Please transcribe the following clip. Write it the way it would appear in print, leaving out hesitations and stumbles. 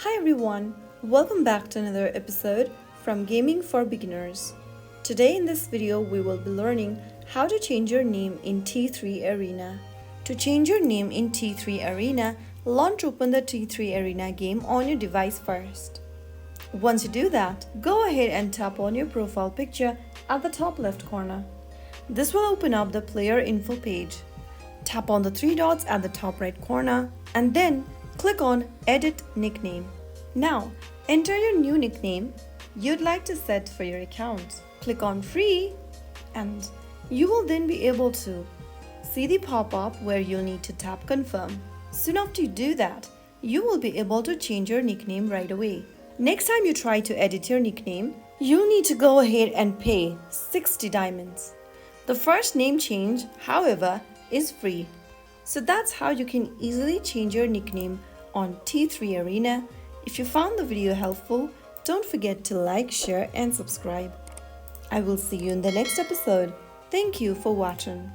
Hi everyone, welcome back to another episode from Gaming for Beginners. Today in this video we will be learning how to change your name in T3 Arena. To change your name in T3 Arena, launch open the T3 Arena game on your device first. Once you do that, go ahead and tap on your profile picture at the top left corner. This will open up the player info page. Tap on the three dots at the top right corner and then click on Edit Nickname. Now, enter your new nickname you'd like to set for your account. Click on Free and you will then be able to see the pop-up where you'll need to tap Confirm. Soon after you do that, you will be able to change your nickname right away. Next time you try to edit your nickname, you'll need to go ahead and pay 60 diamonds. The first name change, however, is free. So that's how you can easily change your nickname on T3 Arena. If you found the video helpful, don't forget to like, share and subscribe. I will see you in the next episode. Thank you for watching.